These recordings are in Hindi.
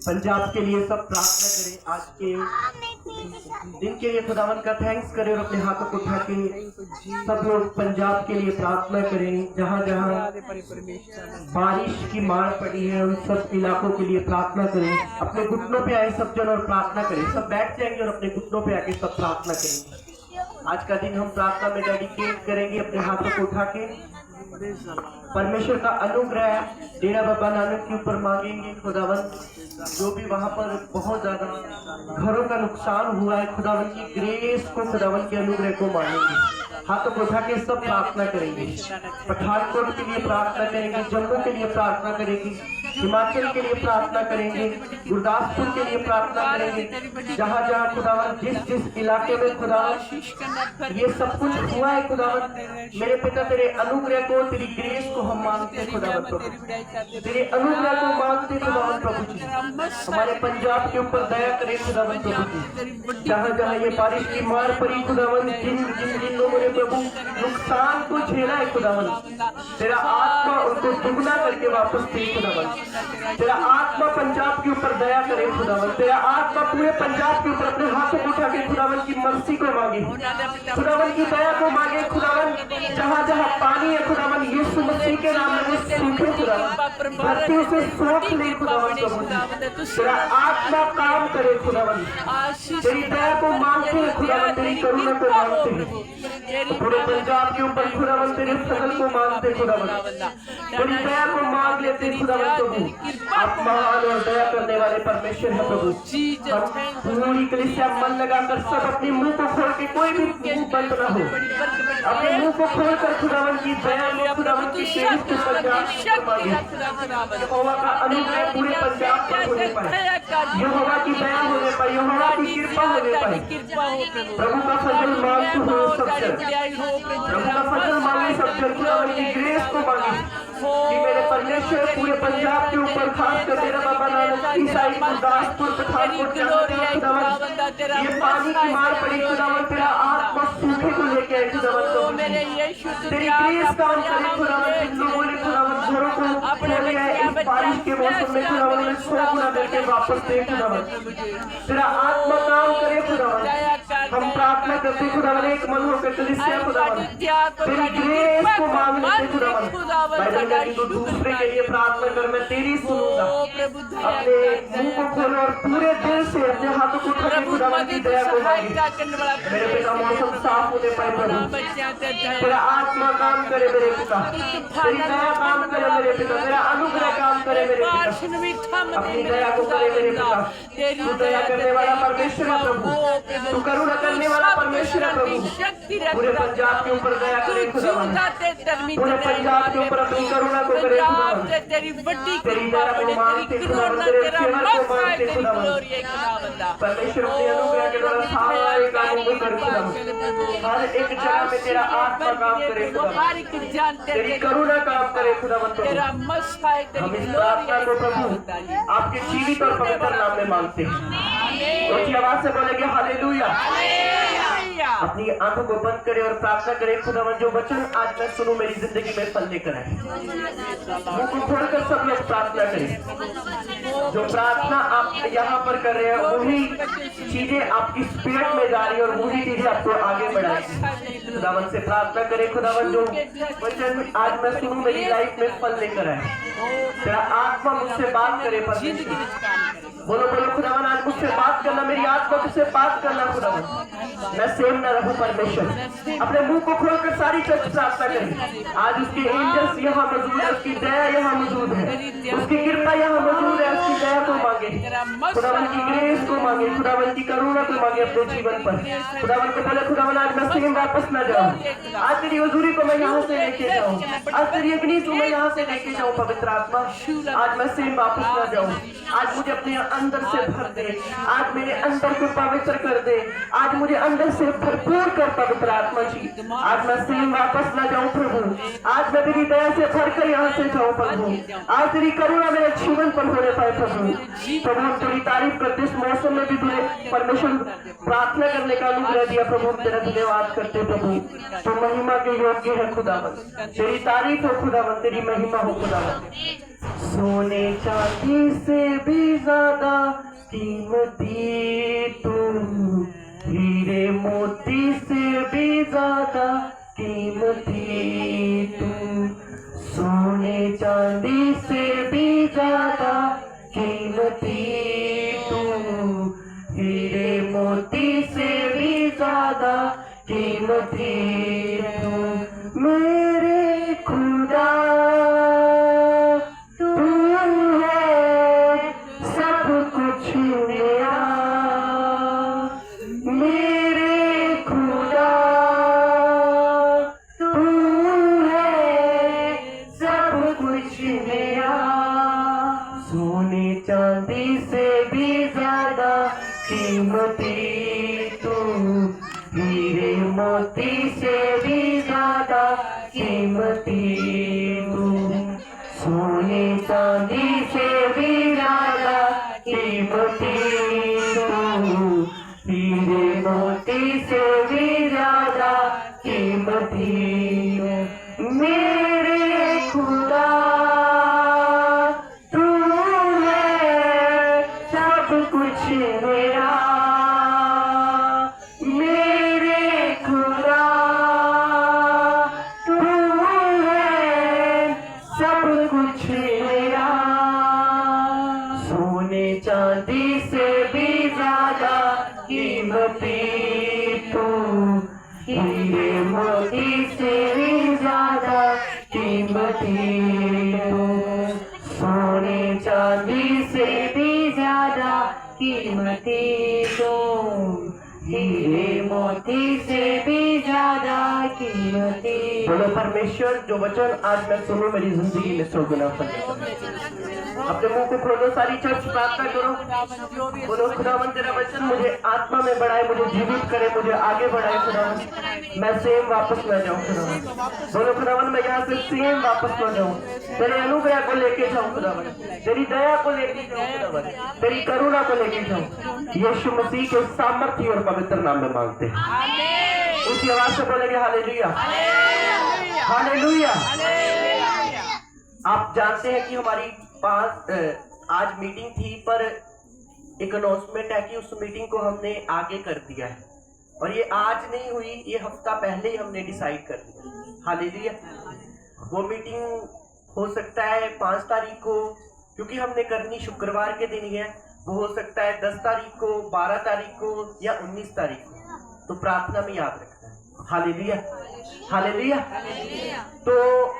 पंजाब के लिए सब प्रार्थना करें। आज के दिन के लिए खुदावन का थैंक्स करें और अपने हाथों को उठा के सब लोग पंजाब के लिए प्रार्थना करें। जहाँ जहाँ बारिश की मार पड़ी है उन सब इलाकों के लिए प्रार्थना करें। अपने घुटनों पे आए सब जन और प्रार्थना करें। सब बैठ जाएंगे और अपने घुटनों पे आके सब प्रार्थना करेंगे। आज का दिन हम प्रार्थना में डेडिकेट करेंगे। अपने हाथों को उठा के परमेश्वर का अनुग्रह डेरा बाबा नानक के ऊपर मांगेंगे। खुदावन जो भी वहाँ पर बहुत ज्यादा घरों का नुकसान हुआ है, खुदावन की ग्रेस को, खुदावन के अनुग्रह को मांगेंगे। हाथों को उठा के सब प्रार्थना करेंगे। पठानकोट के लिए प्रार्थना करेंगे, जम्मू के लिए प्रार्थना करेंगे, हिमाचल के लिए प्रार्थना करेंगे, गुरदासपुर के लिए प्रार्थना करेंगे। जहाँ जहाँ खुदावन जिस जिस इलाके में खुदावन ये सब कुछ हुआ है, खुदावन मेरे पिता तेरे अनुग्रह को, तेरी ग्रेस को हम मांगते खुदावन प्रभु, तेरे अनुग्रह को मांगते खुदावन प्रभु जी। हमारे पंजाब के ऊपर दया करे खुदावन प्रभु जी। जहाँ जहाँ ये बारिश की मार पड़ी खुदावन, जिन लोगों ने प्रभु नुकसान को झेला है खुदावन, तेरा आत्मा उनको दुगना करके वापस दे खुदावन। तेरा आत्मा पंजाब के ऊपर दया करे खुदावन। तेरा आत्मा पूरे पंजाब के ऊपर अपने हाथों को उठा के खुदावन की मर्सी को मांगे, खुदावन की दया को मांगे खुदावन। जहाँ जहाँ पानी है खुदावन, यीशु मसीह के नाम में सूखे खुदावन, धरती से सोख ले खुदावन प्रभु जी। तेरा आत्मा काम करे खुदावन। तेरी दया को मांगते हैं खुदावन, तेरी करुणा को मांगते हैं। पूरे पंजाब के ऊपर खुदावन तेरे फजल को मांगते खुदावन, तेरी दया को मांग लेते खुदावन प्रभु। आप महान और दया करने वाले परमेश्वर है प्रभु। पूरी कलीसिया मन लगाकर सब अपने मुंह को खोल के, कोई भी मुंह बंद ना हो, अपने मुंह को खोलकर खुदावन की दया में, खुदावन की तेज के पंजाब मांगे। यहोवा का अनुग्रह पूरे पंजाब पर होने पाए, यहोवा की दया होने पाए, यहोवा की कृपा होने पाए। प्रभु का फजल मांगते हो सब जन, प्रभु का फजल मांगे सब जन, खुदावन की ग्रेस को मांगे कि मेरे परमेश्वर पूरे पंजाब के ऊपर, खास कर तेरा बाबा नानक ईसाई गुरदासपुर पठानकोट खुदावन ये पानी की मार पड़ी खुदावन, तेरा आत्मा सूखे को लेके आए खुदावन प्रभु। तेरी ग्रेस काम करे खुदावन। जिन लोगों ने खुदावन घरों को खोले हैं इस बारिश के मौसम में खुदावन, उन्हें 100 गुना करके वापस दे खुदावन। तेरा आत्मा काम करे खुदावन। हम प्रार्थना करते खुदावन, एक मन होकर कलीसिया खुदावन, तेरी ग्रेस को मांग लेते खुदावन। बाइबल कहती तो दूसरे के लिए प्रार्थना कर, मैं तेरी सुनूंगा। अपने मुंह को खोलो और पूरे दिल से अपने हाथों को उठा के खुदावन की दया को मांगे। मेरे पिता मौसम साफ होने पाए प्रभु, तेरा आत्मा काम करे मेरे पिता, तेरी दया काम करे मेरे पिता, तेरा अनुग्रह काम करे मेरे पिता, अपनी दया को करे मेरे पिता। तू दया करने वाला परमेश्वर है प्रभु, तू करुणा करने वाला परमेश्वर है प्रभु। पूरे पंजाब के ऊपर दया करे खुदावन, पूरे पंजाब के ऊपर अपनी करुणा को करे खुदावन, तेरी दया को मांगते खुदावन, तेरे सेवा को मांगते खुदावन। परमेश्वर अपने अनुग्रह के द्वारा सारे कामों को कर खुदावन, हर एक जगह में तेरा आत्मा काम करे खुदावन, तेरी करुणा काम करे खुदावन। हम इस प्रार्थना को प्रभु आपके जीवित और पवित्र नाम में मांगते हैं। ऊंची आवाज से बोलेंगे हालेलुया। अपनी आंखों को बंद करें और प्रार्थना करें खुदावन, जो वचन आज मैं सुनूं मेरी जिंदगी में फल लेकर आए। मुंह को खोलकर सब लोग प्रार्थना करें। जो प्रार्थना आप यहाँ पर कर रहे हैं वही चीजें आपकी स्पिरिट में जा रही है और वही चीजें आपको आगे बढ़ाएगी। खुदावन से प्रार्थना करें खुदावन, जो वचन आज मैं सुनूं मेरी लाइफ में फल लेकर आए। तेरा आत्मा मुझसे बात करे परमेश्वर। बोलो बोलो खुदावन, आज मुझसे बात करना, मेरी आत्मा मुझसे बात करना खुदावन, मैं सेम न रहूं परमेश्वर। अपने मुंह को खोलकर सारी चर्च प्रार्थना करें। आज उसके एंजल्स यहाँ मौजूद है, उसकी दया यहाँ मौजूद है, उसकी कृपा यहाँ मौजूद है। उसकी दया को मांगे खुदावन, की ग्रेस को मांगे खुदावन, की करुणा को मांगे अपने जीवन पर। खुदावन को बोले खुदावन, आज मैं सेम वापस न जाऊं, आज तेरी हजूरी को मैं यहाँ से लेके जाऊं, आज तेरी अग्नि को मैं यहाँ से लेके जाऊं। पवित्र आत्मा, आज मैं सेम वापस न जाऊं, आज मुझे अपने अंदर से भर दे, आज मेरे अंदर को पवित्र कर दे, आज मुझे अंदर से भरपूर कर पवित्र आत्मा जी। आज मैं सेम वापस न जाऊं प्रभु, आज मैं तेरी दया से भरकर यहाँ से जाऊं प्रभु, आज तेरी करुणा मेरे जीवन पर होने पाए प्रभु। प्रभु हम तेरी तारीफ करते, इस मौसम में भी तुझे परमेश्वर प्रार्थना करने का अनुग्रह दिया प्रभु, तेरा धन्यवाद करते प्रभु। तो महिमा के योग्य है खुदावन, तेरी तारीफ हो खुदावन, तेरी महिमा हो खुदावन। सोने चांदी से भी ज्यादा कीमती तू, हीरे मोती से भी ज्यादा कीमती तू, सोने चांदी से भी ज्यादा कीमती तू, हीरे मोती से भी ज्यादा कीमती तू, मेरे खुदा चांदी से भी ज्यादा कीमती तू, हीरे मोती से भी ज्यादा कीमती तू, सोने चांदी से भी ज्यादा कीमती तू, हीरे मोती से भी ज्यादा कीमती तू, मेरे खुदा मेरा, मेरे खुदा तू है सब कुछ मेरा, सोने चांदी से भी ज्यादा कीमती तू, हीरे मोती से भी ज्यादा कीमती तू, सोने चांदी से भी ज्यादा कीमती तू, हीरे मोती से भी ज्यादा कीमती। बोलो परमेश्वर, जो वचन आज मैं सुनूं मेरी जिंदगी में 100 गुना फल। अपने मुंह को खोलो, सारी चर्च प्रार्थना करो। बोलो खुदावन, तेरा वचन मुझे आत्मा में बढ़ाए, मुझे जीवित करे, मुझे आगे बढ़ाए खुदावन, मैं सेम वापस न जाऊं खुदावन। बोलो खुदावन, मैं यहाँ से सेम वापस न जाऊं, तेरे अनुग्रह को लेके जाऊं खुदावन, तेरी दया को लेके जाऊं खुदावन, तेरी करुणा को लेके जाऊं। यीशु मसीह के सामर्थ्य और पवित्र नाम में मांगते हैं। उसी आवाज से बोलेंगे हालेलुया, हालेलुया। आप जानते हैं कि हमारी पास आज मीटिंग थी, पर एक अनाउंसमेंट है कि उस मीटिंग को हमने आगे कर दिया है। और ये आज नहीं हुई, ये हफ्ता पहले ही हमने डिसाइड कर लिया। हालेलुया। वो मीटिंग हो सकता है 5 तारीख को, क्योंकि हमने करनी शुक्रवार के दिन ही है, वो हो सकता है 10 तारीख को, 12 तारीख को या 19 तारीख को। तो प्रार्थना में याद रखना है। Hallelujah, hallelujah. तो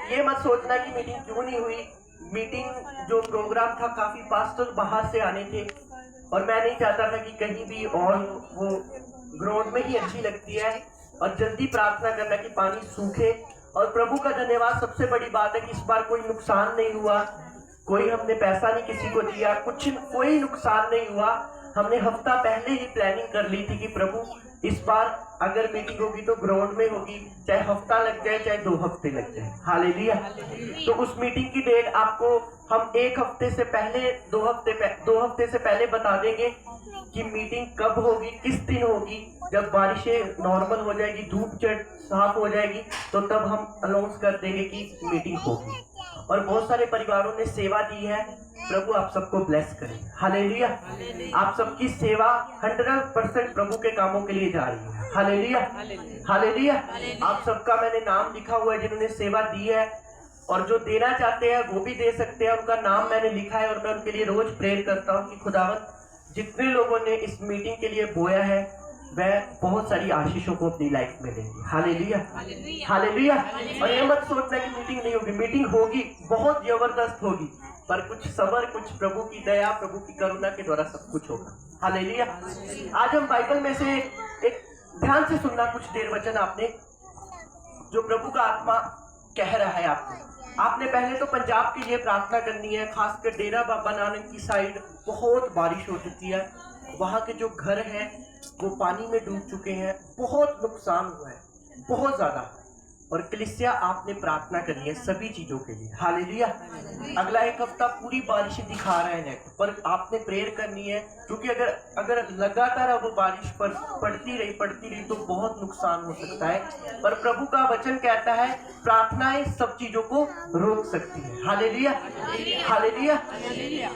ये मत सोचना कि मीटिंग क्यों नहीं हुई। मीटिंग जो प्रोग्राम था, काफी पास्टर बाहर से आने थे और मैं नहीं चाहता था कि कहीं भी और वो ग्राउंड में ही अच्छी लगती है। और जल्दी प्रार्थना करना कि पानी सूखे। और प्रभु का धन्यवाद, सबसे बड़ी बात है कि इस बार कोई नुकसान नहीं हुआ, कोई हमने पैसा नहीं किसी को दिया, कोई नुकसान नहीं हुआ। हमने हफ्ता पहले ही प्लानिंग कर ली थी कि प्रभु इस बार अगर मीटिंग होगी तो ग्राउंड में होगी, चाहे हफ्ता लग जाए चाहे 2 हफ्ते लग जाए। हालेलुया। तो उस मीटिंग की डेट आपको हम 1 हफ्ते से पहले, 2 हफ्ते से पहले बता देंगे कि मीटिंग कब होगी, किस दिन होगी। जब बारिशें नॉर्मल हो जाएगी, धूप साफ हो जाएगी, तो तब हम अनाउंस कर देंगे कि मीटिंग होगी। और बहुत सारे परिवारों ने सेवा दी है, प्रभु आप सबको ब्लेस करें। हालेलुया। आप सबकी सेवा 100% प्रभु के कामों के लिए जा रही है। Hallelujah, hallelujah. आप सबका मैंने नाम लिखा हुआ है जिन्होंने सेवा दी है, और जो देना चाहते हैं वो भी दे सकते हैं। उनका नाम मैंने लिखा है और मैं उनके लिए रोज प्रेयर करता हूँ कि खुदावन जितने लोगों ने इस मीटिंग के लिए बोया है वह बहुत सारी आशीषों को अपनी लाइफ में देंगे। Hallelujah, hallelujah. और ये मत सोचना कि मीटिंग नहीं होगी, मीटिंग होगी, बहुत जबरदस्त होगी, पर कुछ सब्र, कुछ प्रभु की दया, प्रभु की करुणा के द्वारा सब कुछ होगा। हालेलुया। आज हम बाइबल में से एक, ध्यान से सुनना कुछ देर वचन आपने, जो प्रभु का आत्मा कह रहा है आपको। आपने पहले तो पंजाब के लिए प्रार्थना करनी है, खासकर डेरा बाबा नानक की साइड बहुत बारिश हो चुकी है। वहाँ के जो घर हैं वो पानी में डूब चुके हैं, बहुत नुकसान हुआ है, बहुत ज्यादा। और कलीसिया आपने प्रार्थना करनी है सभी चीजों के लिए। हालेलुया। अगला 1 हफ्ता पूरी बारिशें दिखा रहे हैं, पर आपने प्रेयर करनी है, क्योंकि अगर लगातार वो बारिश पर पड़ती रही तो बहुत नुकसान हो सकता है। पर प्रभु का वचन कहता है प्रार्थनाएं सब चीजों को रोक सकती है। Hallelujah, hallelujah.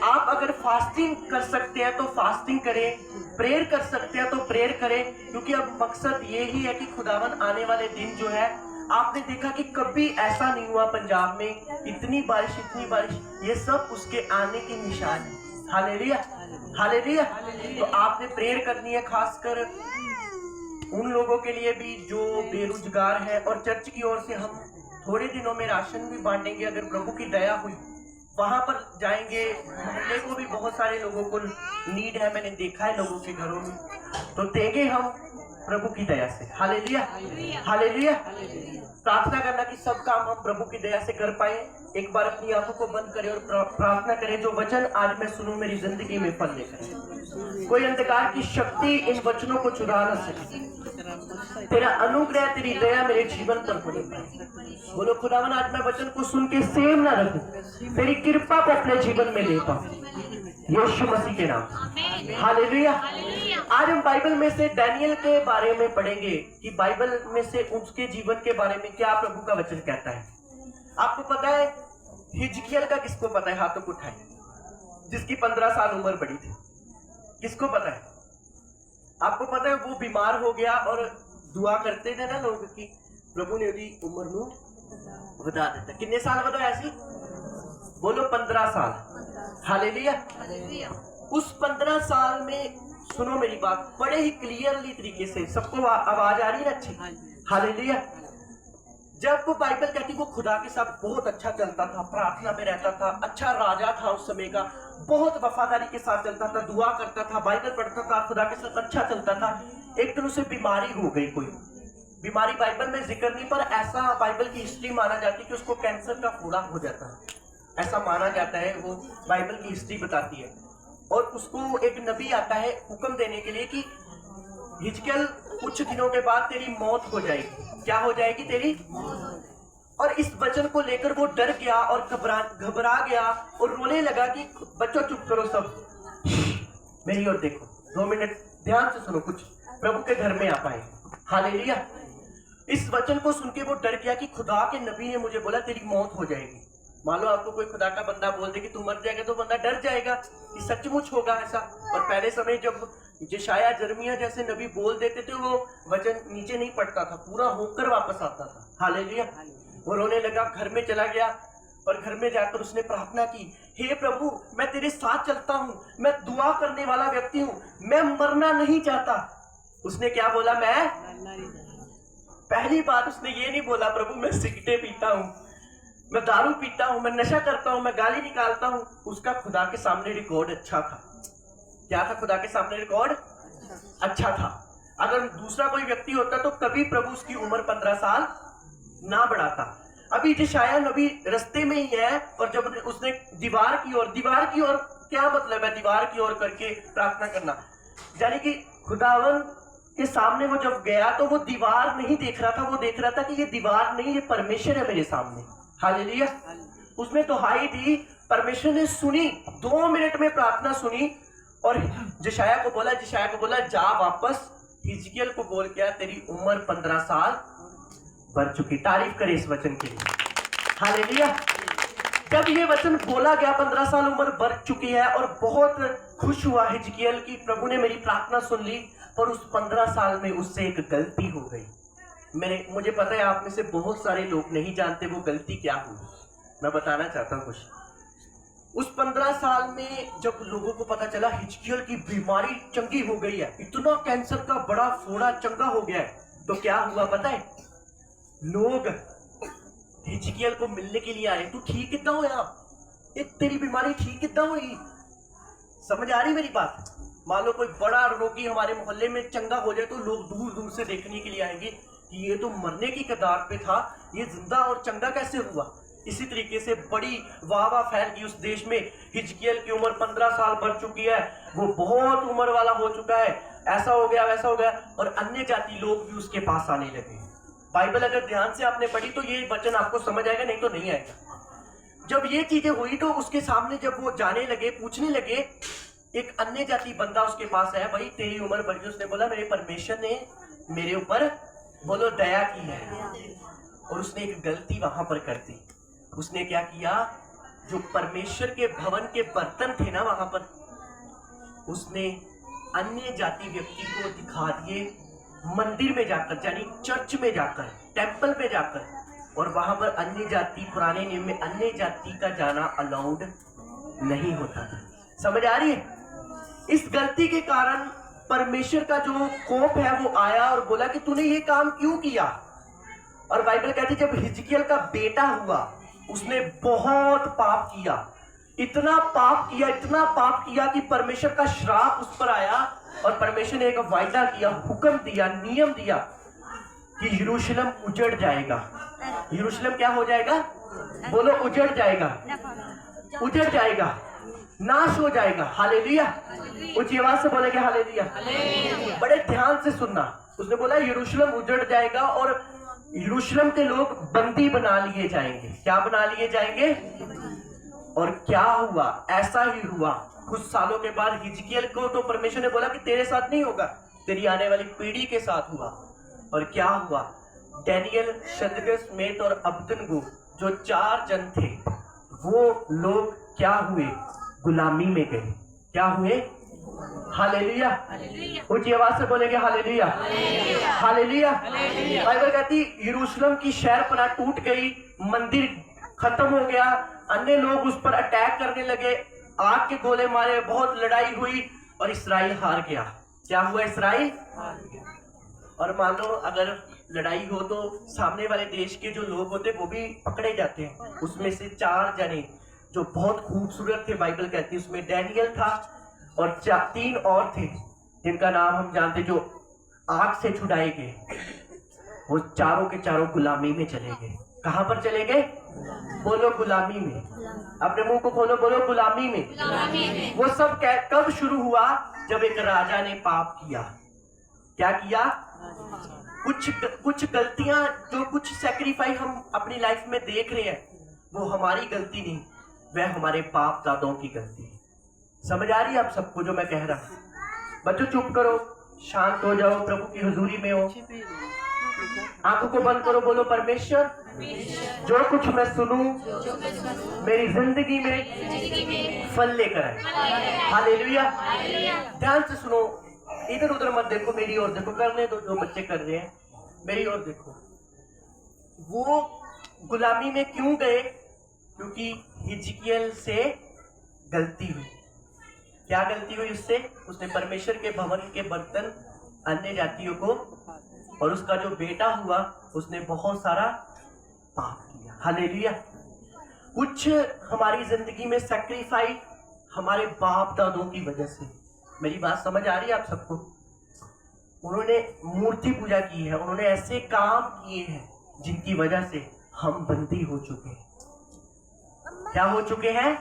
आप अगर फास्टिंग कर सकते हैं तो फास्टिंग करें, प्रेयर कर सकते हैं तो प्रेयर करें, क्योंकि अब मकसद ये ही है कि खुदावन आने वाले दिन जो है, आपने देखा कि कभी ऐसा नहीं हुआ पंजाब में इतनी बारिश, ये सब उसके आने की निशान है। Hallelujah, hallelujah. तो आपने प्रेयर करनी है, खासकर उन लोगों के लिए भी जो बेरोजगार है। और चर्च की ओर से हम थोड़े दिनों में राशन भी बांटेंगे, अगर प्रभु की दया हुई वहां पर जाएंगे। मोहल्ले को भी बहुत सारे लोगों को नीड है, मैंने देखा है लोगों के घरों में, तो देंगे हम प्रभु की दया से। Hallelujah, hallelujah. प्रार्थना करना कि सब काम हम प्रभु की दया से कर पाए। एक बार अपनी आंखों को बंद करें और प्रार्थना करें, जो वचन आज मैं सुनूं मेरी जिंदगी में फल लेकर। कोई अंधकार की शक्ति इन वचनों को चुरा न सके। तेरा अनुग्रह, तेरी दया मेरे जीवन पर होने पाए। बोलो खुदावन आज मैं वचन को सुन के सेम ना रखूं, तेरी कृपा को अपने जीवन में ले पाऊं, यीशु मसीह के नाम। हालेलुया। आज हम बाइबल में से डैनियल के बारे में पढ़ेंगे कि बाइबल में से उसके जीवन के बारे में क्या प्रभु का वचन कहता है। आपको पता है हिजकियल का? किसको पता है? हाथों को उठाए जिसकी 15 साल उम्र बड़ी थी। किसको पता है? आपको पता है वो बीमार हो गया और दुआ करते थे ना लोग कि प्रभु ने उसकी उम्र नू बता देता। कितने साल बताया ऐसी? बोलो 15 साल। हालेलुया। उस 15 साल में सुनो मेरी बात बड़े ही क्लियरली तरीके से, सबको आवाज आ रही है अच्छी? हालेलुया। जब वो बाइबल कहती वो खुदा के साथ बहुत अच्छा चलता था, प्रार्थना में रहता था, अच्छा राजा था उस समय का, बहुत वफादारी के साथ चलता था, दुआ करता था, बाइबल पढ़ता था, खुदा के साथ अच्छा चलता था। एक दिन उसे बीमारी हो गई। कोई बीमारी बाइबल में जिक्र नहीं, पर ऐसा बाइबल की हिस्ट्री माना जाती है कि उसको कैंसर का फोड़ा हो जाता है, ऐसा माना जाता है। वो बाइबल की हिस्ट्री बताती है। और उसको एक नबी आता है हुक्म देने के लिए कि हिजकियल कुछ दिनों के बाद तेरी मौत हो जाएगी। क्या हो जाएगी? तेरी। और इस वचन को लेकर वो डर गया और घबरा गया और रोने लगा कि बच्चों चुप करो, सब मेरी ओर देखो, 2 मिनट ध्यान से सुनो, कुछ प्रभु के घर में आ पाए। हालेलुया। इस वचन को सुन के वो डर गया कि खुदा के नबी ने मुझे बोला तेरी मौत हो जाएगी। मान लो आपको कोई खुदा का बंदा बोल दे कि तू मर जाएगा, तो बंदा डर जाएगा कि सचमुच होगा ऐसा। और पहले समय जब यशायाह जर्मिया जैसे नबी बोल देते थे, वो वचन नीचे नहीं पड़ता था, पूरा होकर वापस आता था। हालेलुया। वो रोने लगा, घर में चला गया और घर में जाकर उसने प्रार्थना की, हे प्रभु मैं तेरे साथ चलता हूँ, मैं दुआ करने वाला व्यक्ति हूँ, मैं मरना नहीं चाहता। उसने क्या बोला? मैं पहली बात उसने ये नहीं बोला प्रभु मैं सिगरेटें पीता हूँ, मैं दारू पीता हूँ, मैं नशा करता हूँ, मैं गाली निकालता हूँ। उसका खुदा के सामने रिकॉर्ड अच्छा था। क्या था? खुदा के सामने रिकॉर्ड अच्छा था। अगर दूसरा कोई व्यक्ति होता तो कभी प्रभु उसकी उम्र 15 साल ना बढ़ाता। अभी यशायाह नबी रास्ते में ही है और जब उसने दीवार की ओर क्या मतलब है? दीवार की ओर करके प्रार्थना करना, यानी कि खुदावन के सामने वो जब गया तो वो दीवार नहीं देख रहा था, वो देख रहा था कि ये दीवार नहीं, ये परमेश्वर है मेरे सामने। हालेलुया। उसने दुहाई दी, परमेश्वर ने सुनी, 2 मिनट में प्रार्थना सुनी और यशायाह को बोला जा वापस हिजकिय्याह को बोल क्या तेरी उम्र 15 साल बढ़ चुकी। तारीफ करे इस वचन के लिए। हालेलुया। जब ये वचन बोला गया 15 साल उम्र बढ़ चुकी है और बहुत खुश हुआ हिजकिय्याह की प्रभु ने मेरी प्रार्थना सुन ली, पर उस 15 साल में उससे एक गलती हो गई। मुझे पता है आप में से बहुत सारे लोग नहीं जानते वो गलती क्या हुई। मैं बताना चाहता हूँ कुछ। उस 15 साल में जब लोगों को पता चला हिजकिय्याह की बीमारी चंगी हो गई है, इतना कैंसर का बड़ा फोड़ा चंगा हो गया है, तो क्या हुआ पता है? लोग हिजकिय्याह को मिलने के लिए आए, तू ठीक कितना हुआ? तेरी बीमारी ठीक कितना हुई? समझ आ रही मेरी बात? मान लो कोई बड़ा रोगी हमारे मोहल्ले में चंगा हो जाए तो लोग दूर दूर से देखने के लिए आएंगे कि ये तो मरने की कगार पे था, ये जिंदा और चंगा कैसे हुआ। इसी तरीके से बड़ी वाह फैल गई उस देश में। हिजकिय्याह की उम्र 15 साल बढ़ चुकी है, वो बहुत उम्र वाला हो चुका है, ऐसा हो गया वैसा हो गया, और अन्य जाति लोग भी उसके पास आने लगे। बाइबल अगर ध्यान से आपने पढ़ी तो ये वचन आपको समझ आएगा, नहीं तो नहीं आएगा। जब ये चीजें हुई तो उसके सामने जब वो जाने लगे, पूछने लगे, एक अन्य जाति बंदा उसके पास आया, भाई तेरी उम्र बढ़ गई। उसने बोला मेरे परमेश्वर ने मेरे ऊपर बोलो दया की है। और उसने एक गलती वहां पर कर दी। उसने क्या किया? जो परमेश्वर के भवन के बर्तन थे ना वहां पर, उसने अन्य जाति व्यक्ति को दिखा दिए मंदिर में जाकर, यानी चर्च में जाकर, टेंपल में जाकर, और वहां पर अन्य जाति, पुराने नियम में अन्य जाति का जाना अलाउड नहीं होता था। समझ आ रही है? इस गलती के कारण परमेश्वर का जो कोप है वो आया और बोला कि तूने ये काम क्यों किया। और बाइबल कहती जब हिजकिय्याह का बेटा हुआ उसने बहुत पाप किया, इतना पाप किया कि परमेश्वर का श्राप उस पर आया। और परमेश्वर ने एक वायदा किया, हुक्म दिया, नियम दिया कि यरूशलेम उजड़ जाएगा। यरूशलेम क्या हो जाएगा? बोलो उजड़ जाएगा, उजड़ जाएगा, नाश हो जाएगा। हालेलुया। ऊंची आवाज से बोलेंगे हालेलुया। बड़े ध्यान से सुनना। उसने बोला यरूशलेम उजड़ जाएगा और यरूशलेम के लोग बंदी बना लिए जाएंगे। क्या बना लिए जाएंगे? और क्या हुआ? ऐसा ही हुआ। कुछ सालों के बाद हिजकिय्याह को तो परमेश्वर ने बोला कि तेरे साथ नहीं होगा, तेरी आने वाली पीढ़ी के साथ हुआ। और क्या हुआ? डैनियल, शद्रक, मेशक और अबेदनगो जो 4 जन थे, वो लोग क्या हुए? गुलामी में गए। क्या हुए? हालेलुया। ऊंची आवाज से बोलेंगे हालेलुया, हालेलुया। बाइबल कहती यरूशलेम की शहरपनाह टूट गई, मंदिर खत्म हो गया, अन्य लोग उस पर अटैक करने लगे, आग के गोले मारे, बहुत लड़ाई हुई और इस्राएल हार गया। क्या हुआ? इस्राएल हार गया। और मान लो अगर लड़ाई हो तो सामने वाले देश के जो लोग होते वो भी पकड़े जाते हैं। उसमें से 4 जने जो बहुत खूबसूरत थे, बाइबल कहती है उसमें डैनियल था और 3 और थे जिनका नाम हम जानते, जो आग से छुड़ाए गए। वो चारों के चारों गुलामी में चले गए। कहां पर चले गए? बोलो गुलामी में। अपने मुंह को खोलो, बोलो गुलामी में। वो सब कब शुरू हुआ? जब एक राजा ने पाप किया। क्या किया? कुछ गलतियां, जो कुछ सैक्रिफाइस हम अपनी लाइफ में देख रहे हैं, वो हमारी गलती नहीं, वह हमारे बाप दादाओं की गलती है। समझ आ रही है आप सबको जो मैं कह रहा हूं? बच्चों चुप करो, शांत हो जाओ, प्रभु की हुजूरी में हो। आंखों को बंद करो, बोलो परमेश्वर जो कुछ मैं सुनूं मेरी जिंदगी में फल लेकर आए। हालेलुया। ध्यान से सुनो, इधर उधर मत देखो, मेरी ओर देखो, करने दो जो बच्चे कर रहे हैं, मेरी ओर देखो। वो गुलामी में क्यों गए? क्योंकि हिजकियेल से गलती हुई। क्या गलती हुई उससे? उसने परमेश्वर के भवन के बर्तन अन्य जातियों को, और उसका जो बेटा हुआ उसने बहुत सारा पाप किया। हालेलुया। कुछ हमारी जिंदगी में सैक्रिफाइस हमारे बाप दादों की वजह से। मेरी बात समझ आ रही है आप सबको? उन्होंने मूर्ति पूजा की है, उन्होंने ऐसे काम किए हैं जिनकी वजह से हम बंदी हो चुके हैं। क्या हो चुके हैं?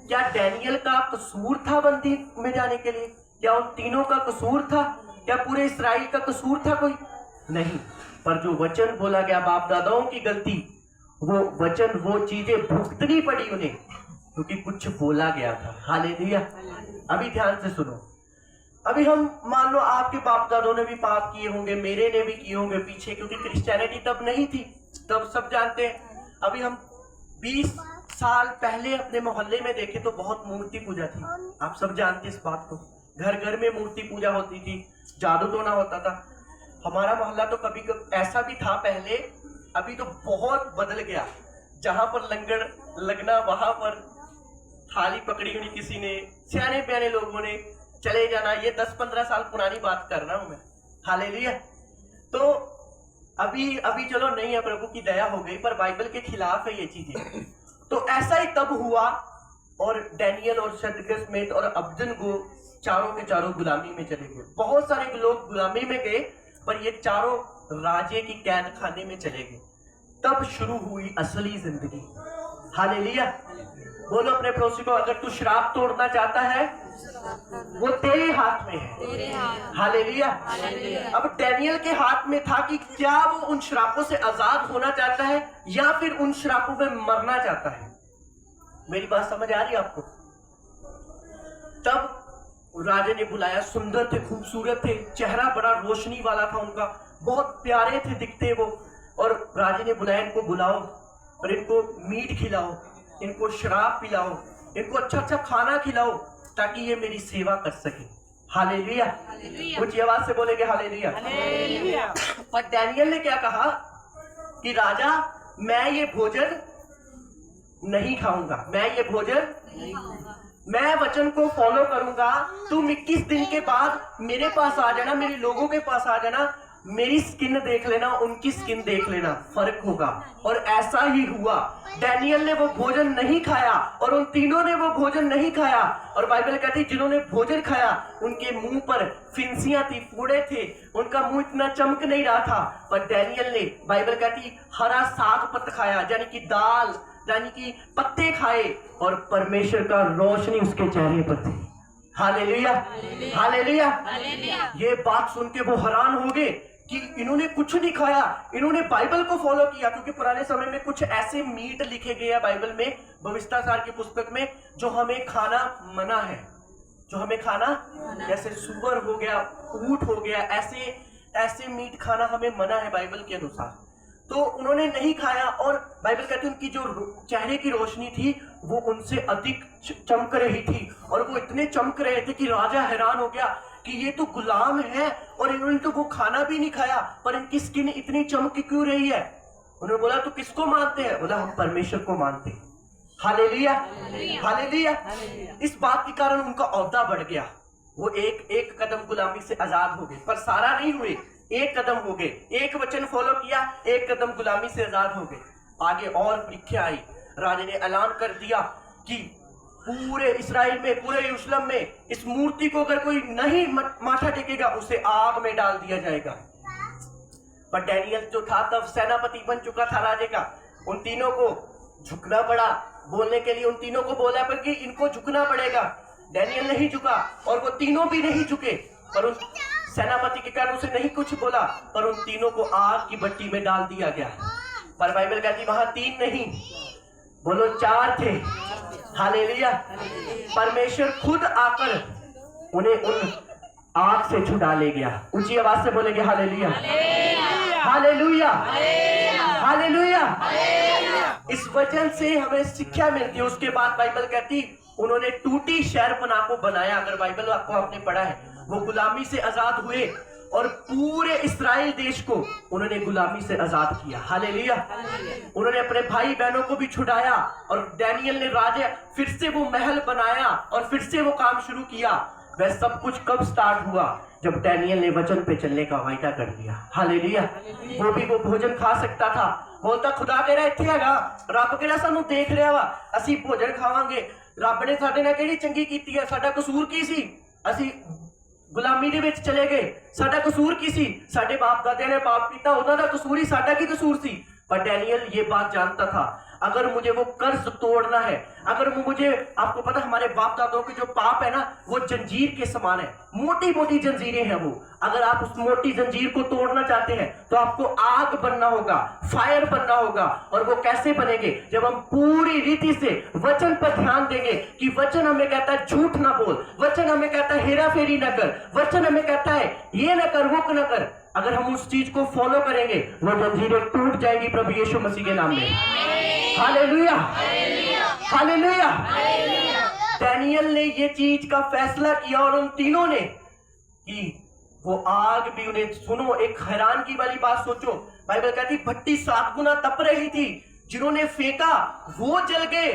क्या डैनियल का कसूर था बंदी में जाने के लिए? क्या उन तीनों का कसूर था? क्या पूरे इस्राएल का कसूर था कोई? नहीं। पर जो वचन बोला गया, बाप दादाओं की गलती, वो वचन, वो चीजें भुगतनी पड़ी उन्हें, क्योंकि कुछ बोला गया था। हालेलुया। अभी ध्यान से सुनो। अभी हम मान लो आपके बाप दादों ने भी पाप किए होंगे, मेरे ने भी किए होंगे पीछे, क्योंकि क्रिश्चियनिटी तब नहीं थी, तब सब जानते हैं। अभी हम 20 साल पहले अपने मोहल्ले में देखे तो बहुत मूर्ति पूजा थी। आप सब जानते इस बात को। घर घर में मूर्ति पूजा होती थी, जादू टोना होता था। हमारा मोहल्ला तो कभी कभी ऐसा भी था पहले, अभी तो बहुत बदल गया। जहां पर लंगर लगना वहां पर थाली पकड़ी हुई किसी ने, सियाने प्याने लोगों ने, चले जाना। ये 10-15 साल पुरानी बात कर रहा हूं मैं। हालेलुया। तो अभी चलो नहीं है, प्रभु की दया हो गई, पर बाइबल के खिलाफ है ये चीजें। तो ऐसा ही तब हुआ, और डैनियल और शद्रक और अबदनगो चारों के चारों गुलामी में चले गए। बहुत सारे लोग गुलामी में गए, पर ये चारों राजे की कैद खाने में चले गए। तब शुरू हुई असली जिंदगी। हालेलुया। बोलो अपने पड़ोसी को, अगर तू श्राप तोड़ना चाहता है वो तेरे हाथ में है। हालेलुया। अब डैनियल के हाथ में था कि क्या वो उन श्रापों से आजाद होना चाहता है या फिर उन श्रापों में मरना चाहता है। मेरी बात समझ आ रही है आपको? तब राजा ने बुलाया। सुंदर थे, खूबसूरत थे, चेहरा बड़ा रोशनी वाला था उनका, बहुत प्यारे थे दिखते वो। और राजा ने बुलाया, इनको बुलाओ और इनको मीट खिलाओ, इनको शराब पिलाओ, इनको अच्छा अच्छा खाना खिलाओ, ताकि ये मेरी सेवा कर सके। हालेलुया। कुछ आवाज से बोलेंगे हालेलुया। पर डैनियल ने क्या कहा कि राजा, मैं ये भोजन नहीं खाऊंगा, मैं ये भोजन, मैं वचन को फॉलो करूंगा। तुम 21 दिन के बाद मेरे पास आ जाना, मेरे लोगों के पास आ जाना, मेरी स्किन देख लेना, उनकी स्किन देख लेना, फर्क होगा। और ऐसा ही हुआ। डैनियल ने वो भोजन नहीं खाया और उन तीनों ने वो भोजन नहीं खाया। और बाइबल कहती है जिन्होंने भोजन खाया उनके मुंह पर फिंसियां थी, फोड़े थे, उनका मुंह इतना चमक नहीं रहा था। पर डैनियल ने, बाइबल कहती, हरा साग पत्त खाया, यानी कि दाल, यानी कि पत्ते खाए, और परमेश्वर का रोशनी उसके चेहरे पर थी। हालेलुया। हालेलुया। ये बात सुन के वो हैरान हो गए कि इन्होंने कुछ नहीं खाया, इन्होंने बाइबल को फॉलो किया। क्योंकि पुराने समय में कुछ ऐसे मीट लिखे गए हैं बाइबल में, भविष्यवाणी की पुस्तक में, जो हमें खाना मना है, जो हमें खाना, जैसे सुअर हो गया, ऊंट हो गया, ऐसे मीट खाना हमें मना है बाइबल के अनुसार। तो उन्होंने नहीं खाया, और बाइबल कहती है उनकी जो चेहरे की रोशनी थी वो उनसे अधिक चमक रही थी। और वो इतने चमक रहे थे कि राजा हैरान हो गया कि ये तो गुलाम है और इन्होंने तो वो खाना भी नहीं खाया, पर इनकी स्किन इतनी चमक क्यों रही है। उन्होंने बोला, तो किसको मानते हैं? बोला, हम परमेश्वर को मानते हैं। हालेलुया। हालेलुया। इस बात के कारण उनका औहदा बढ़ गया। वो एक कदम गुलामी से आजाद हो गए, पर सारा नहीं हुए, एक कदम हो गए, एक वचन फॉलो किया, एक कदम गुलामी से आजाद हो गए। आगे और परीक्षा आई। राजा ने ऐलान कर दिया कि पूरे इस्राएल में, पूरे यरूशलेम में इस मूर्ति को अगर कोई नहीं माथा टेकेगा उसे आग में डाल दिया जाएगा। पर डैनियल जो था तब सेनापति बन चुका था राजे का, उन तीनों को झुकना पड़ा। बोलने के लिए उन तीनों को बोला पर कि इनको झुकना पड़ेगा। डैनियल नहीं झुका और वो तीनों भी नहीं झुके, पर उन सेनापति के कारण उसे नहीं कुछ बोला, पर उन तीनों को आग की भट्टी में डाल दिया गया। पर बाइबल कहती वहां 3 नहीं, बोलो 4 थे। हालेलुया। परमेश्वर खुद आकर उन्हें उन आग से छुड़ा ले गया। ऊंची आवाज से बोलेंगे हालेलुया। हालेलुया। हालेलुया। इस वचन से हमें शिक्षा मिलती है। उसके बाद बाइबल कहती उन्होंने टूटी शहरपनाह को बनाया। अगर बाइबल आपको आपने पढ़ा है, वो गुलामी से आजाद हुए और पूरे इस्राएल देश को उन्होंने गुलामी से आजाद किया। हालेलुया। उन्होंने अपने भाई बहनों को भी छुड़ाया और डैनियल ने राजा फिर से वो महल बनाया और फिर से वो काम शुरू किया। वह सब कुछ कब स्टार्ट हुआ? जब डैनियल ने वचन पे चलने का वायदा कर दिया। हालेलुया। वो भी वो भोजन खा सकता था। बोलता खुदा कहरा इत्थे हैगा, रब कहरा सानू देख रहा वा, असी भोजन खावांगे। रब ने साडे नाल किहड़ी चंगी कीती है? साडा कसूर की सी? असी गुलामी दे विच चले गए। साडा कसूर की सी? साडे बाप दादे ने पाप किया, उन्हां दा कसूर ही, साडा की कसूर सी? पर डैनियल ये बात जानता था, अगर मुझे वो कर्ज तोड़ना है, अगर मुझे, आपको पता हमारे बाप दादों के जो पाप है ना, वो जंजीर के समान है, मोटी मोटी जंजीरें हैं वो। अगर आप उस मोटी जंजीर को तोड़ना चाहते हैं तो आपको आग बनना होगा, फायर बनना होगा। और वो कैसे बनेंगे? जब हम पूरी रीति से वचन पर ध्यान देंगे कि वचन हमें कहता है झूठ ना बोल, वचन हमें कहता है हेरा फेरी ना कर, वचन हमें कहता है ये ना कर, वो ना कर। अगर हम उस चीज को फॉलो करेंगे वो जंजीरें टूट जाएंगी प्रभु यीशु मसीह के नाम में। Hallelujah, hallelujah. डैनियल ने ये चीज का फैसला किया और उन तीनों ने कि वो आग भी उन्हें, सुनो एक हैरान की वाली बात सोचो, बाइबल कहती भट्टी 7 गुना तप रही थी, जिन्होंने फेंका वो जल गए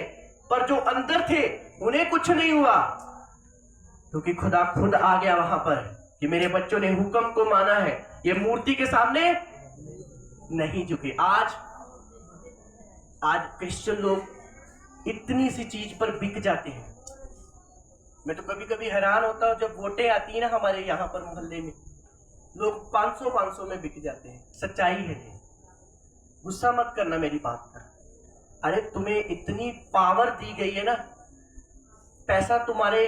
पर जो अंदर थे उन्हें कुछ नहीं हुआ, क्योंकि खुदा खुद आ गया वहां पर कि मेरे बच्चों ने हुक्म को माना है, ये मूर्ति के सामने नहीं झुके। आज क्रिश्चियन लोग इतनी सी चीज पर बिक जाते हैं। मैं तो कभी कभी हैरान होता हूं, जब वोटें आती है ना हमारे यहाँ पर मोहल्ले में, लोग 500 में बिक जाते हैं। सच्चाई है ये, गुस्सा मत करना मेरी बात पर। अरे तुम्हें इतनी पावर दी गई है ना, पैसा तुम्हारे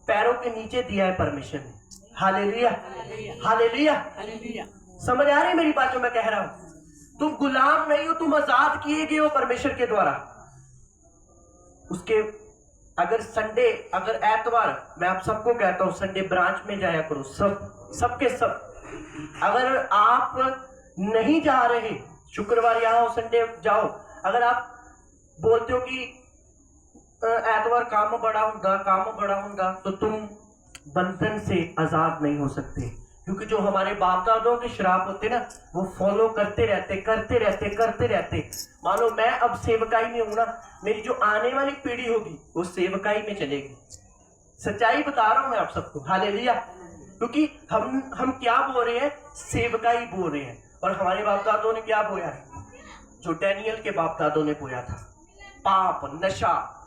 पैरों के नीचे दिया है परमेश्वर ने। Hallelujah, hallelujah. समझ आ रही है मेरी बात जो मैं कह रहा हूं? तुम गुलाम नहीं हो, तुम आजाद किए गए हो परमेश्वर के द्वारा। उसके अगर संडे, अगर एतवार, मैं आप सबको कहता हूं संडे ब्रांच में जाया करो, सबके सब। अगर आप नहीं जा रहे, शुक्रवार यहाँ हो, संडे जाओ। अगर आप बोलते हो कि एतवार काम बड़ा होगा, तो तुम बंधन से आजाद नहीं हो सकते, क्योंकि जो हमारे बाप दादों के श्राप होते ना, वो फॉलो करते रहते। मान लो मैं अब सेवकाई में हूं ना, मेरी जो आने वाली पीढ़ी होगी वो सेवकाई में चलेगी। सच्चाई बता रहा हूं मैं आप सबको। हालेलुया। क्योंकि हम क्या बोल रहे हैं? सेवकाई बोल रहे हैं। और हमारे बाप दादों ने क्या बोया है? जो डैनियल के बाप दादों ने बोया था, पाप, नशा,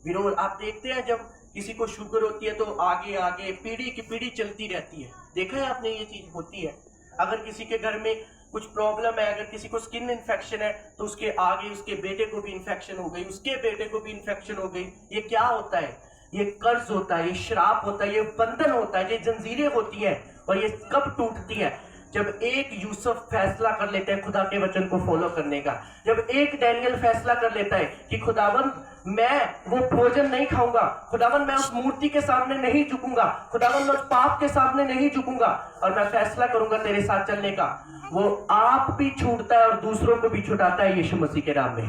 विरोध। आप देखते हैं जब किसी को शुगर होती है तो आगे आगे पीढ़ी की पीढ़ी चलती रहती है। देखा है आपने, ये चीज होती है। अगर किसी के घर में कुछ प्रॉब्लम है, अगर किसी को स्किन इन्फेक्शन है, तो उसके आगे उसके बेटे को भी इन्फेक्शन हो गई, उसके बेटे को भी इन्फेक्शन हो गई। ये क्या होता है? ये कर्ज होता है, ये श्राप होता है, ये बंधन होता है, ये जंजीरें होती हैं। और ये कब टूटती है? जब एक यूसुफ फैसला कर लेता है खुदा के वचन को फॉलो करने का, जब एक डैनियल फैसला कर लेता है कि खुदावन मैं वो भोजन नहीं खाऊंगा, खुदावन मैं उस मूर्ति के सामने नहीं झुकूंगा, खुदावन मैं उस पाप के सामने नहीं झुकूंगा, और मैं फैसला करूंगा तेरे साथ चलने का, वो आप भी छूटता है और दूसरों को भी छुटाता है यीशु मसीह के नाम में।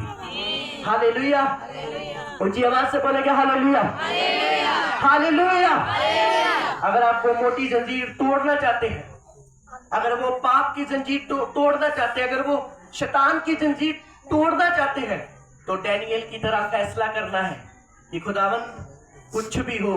हालेलुया। ऊंची आवाज से बोलेंगे हालेलुया, हालेलुया। अगर आप वो मोटी जंजीर तोड़ना चाहते हैं, अगर वो पाप की जंजीर तोड़ना चाहते हैं, अगर वो शैतान की जंजीर तोड़ना चाहते हैं, तो डैनियल की तरह फैसला करना है कि खुदावन कुछ भी हो,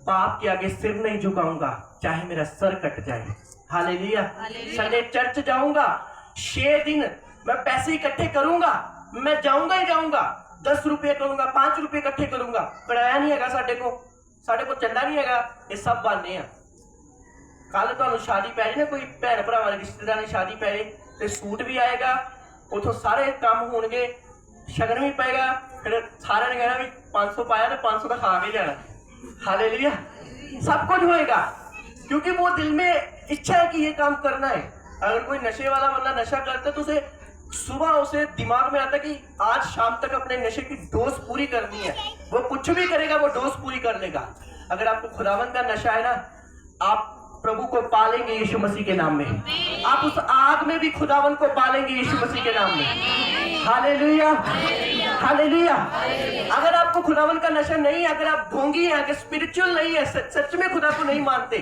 पाप के आगे सिर नहीं झुकाऊंगा, चाहे मेरा सर कट जाए। हालेलुया। संडे चर्च जाऊंगा, 6 दिन मैं पैसे इकट्ठे करूंगा, मैं जाऊंगा ही जाऊंगा, 10 रुपये करूंगा, 5 रुपये इकट्ठे करूंगा। किराया नहीं है साडे को चंदा नहीं है, ये सब बहाने हैं। कल तो शादी पै रही ना, कोई भैन भरावां दी रिश्तेदार ने शादी पै रही, तो सूट भी आएगा, उतो सारे काम होंगे, शगन भी पेगा, फिर सारे ने कहना भी 500 पाया तो 500 का खा के जाना। हालेलुया। सब कुछ होएगा, क्योंकि वो दिल में इच्छा है कि ये काम करना है। अगर कोई नशे वाला बंदा नशा करता है तो उसे सुबह उसे दिमाग में आता है कि आज शाम तक अपने नशे की डोज पूरी करनी है, वो कुछ भी करेगा, वो डोज पूरी कर लेगा। अगर आपको खुदावन का नशा है ना, आप प्रभु को पालेंगे यीशु मसीह के नाम में, आप उस आग में भी खुदावन को पालेंगे यीशु मसीह के नाम में। Hallelujah, hallelujah. अगर आप आपको खुदावन का नशा नहीं है, अगर आप ढोंगी हैं, अगर स्पिरिचुअल नहीं है, सच में खुदा को नहीं मानते।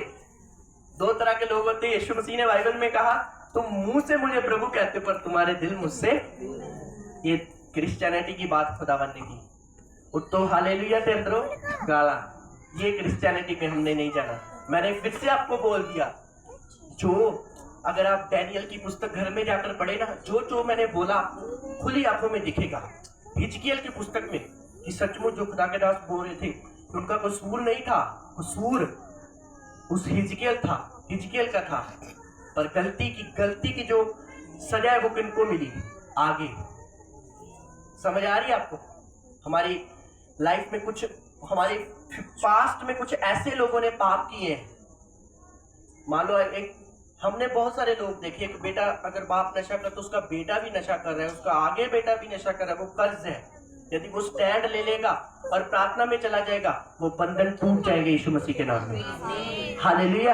दो तरह के लोग होते हैं। यीशु मसीह ने बाइबल में कहा, तुम मुंह से मुझे प्रभु कहते हो पर तुम्हारे दिल मुझसे, ये क्रिश्चियनिटी की बात खुदावन ने की। उठो हालेलुया ते अंदरों गाला, ये क्रिश्चियनिटी में हमने नहीं जाना। मैंने फिर से आपको बोल दिया, जो अगर आप डैनियल की पुस्तक घर में जाकर पढ़े ना, जो मैंने बोला खुली आंखों में दिखेगा। हिजकियेल की पुस्तक में कि सचमुच जो खुदा के दास बोल रहे थे, उनका कसूर नहीं था, कसूर उस हिजकियेल था, हिजकियेल का था। पर गलती की जो सजा है वो किनको मिली आगे। समझ आ रही है आपको? हमारी लाइफ में कुछ, हमारे पास्ट में कुछ ऐसे लोगों ने पाप किए हैं। मान लो एक, हमने बहुत सारे लोग देखे, एक बेटा अगर बाप नशा कर तो उसका बेटा भी नशा कर रहा है, उसका आगे बेटा भी नशा कर रहा है, वो कर्ज है। यदि वो स्टैंड ले लेगा और प्रार्थना में चला जाएगा, वो बंधन टूट जाएंगे यीशु मसीह के नाम में। हालेलुया।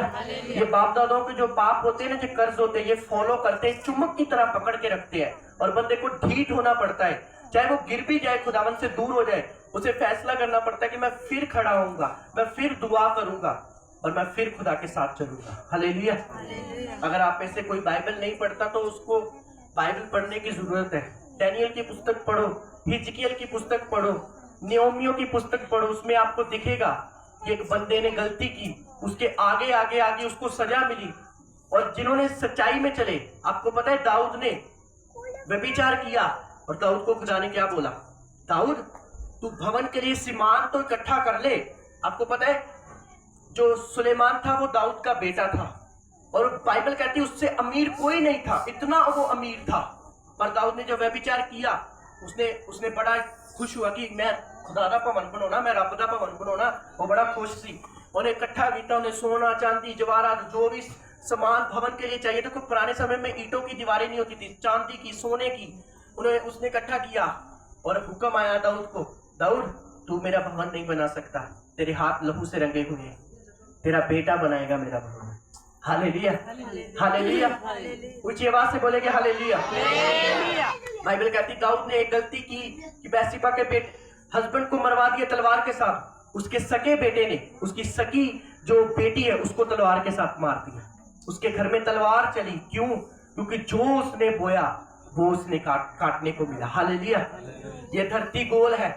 ये बाप दादाओं के जो पाप होते हैं ना, जो कर्ज होते हैं, ये फॉलो करते हैं, चुम्बक की तरह पकड़ के रखते हैं और बंदे को ढीठ होना पड़ता है। चाहे वो गिर भी जाए, खुदावन से दूर हो जाए, उसे फैसला करना पड़ता है कि मैं फिर खड़ा होऊंगा, मैं फिर दुआ करूंगा और मैं फिर खुदा के साथ चलूंगा। हालेलुया। अगर आप में से कोई बाइबल नहीं पढ़ता तो उसको बाइबल पढ़ने की जरूरत है। डैनियल की पुस्तक पढ़ो, हिजकियेल की पुस्तक पढ़ो, नियमियों की पुस्तक पढ़ो। उसमें आपको दिखेगा कि एक बंदे ने गलती की, उसके आगे आगे आगे उसको सजा मिली। और जिन्होंने सच्चाई में चले, आपको पता है दाऊद ने व्यभिचार किया और दाऊद को खुदा ने क्या बोला? दाऊद, तू भवन के लिए सामान तो इकट्ठा कर ले। आपको पता है जो सुलेमान था वो दाऊद का बेटा था और बाइबल कहती है उससे अमीर कोई नहीं था, इतना वो अमीर था। पर दाऊद ने जब व्यभिचार किया, उसने बड़ा खुश हुआ कि मैं खुदा दा भवन बनाना, मैं रब दा भवन बनाना। वो बड़ा खुश सी, उन्हें इकट्ठा किया, उन्हें सोना चांदी जवाहरात जो भी सामान भवन के लिए चाहिए। देखो पुराने समय में ईंटों की दीवारें नहीं होती थी, चांदी की, सोने की, उसने इकट्ठा किया और हुक्म आया दाऊद को, दाऊद तू मेरा भवन नहीं बना सकता, तेरे हाथ लहू से रंगे हुए हैं, तेरा बेटा बनाएगा मेरा भवन। Hallelujah, hallelujah. ऊंची आवाज से बोलेंगे हालेलुया। बाइबल कहती दाऊद ने एक गलती की कि बैसिपा के बेटे हस्बैंड को मरवा दिया तलवार के साथ। उसके सके बेटे ने उसकी सकी जो बेटी है उसको तलवार के साथ मार दिया। उसके घर में तलवार चली, क्यों? क्योंकि जो उसने बोया वो उसने काटने को मिला। हालेलुया। ये धरती गोल है।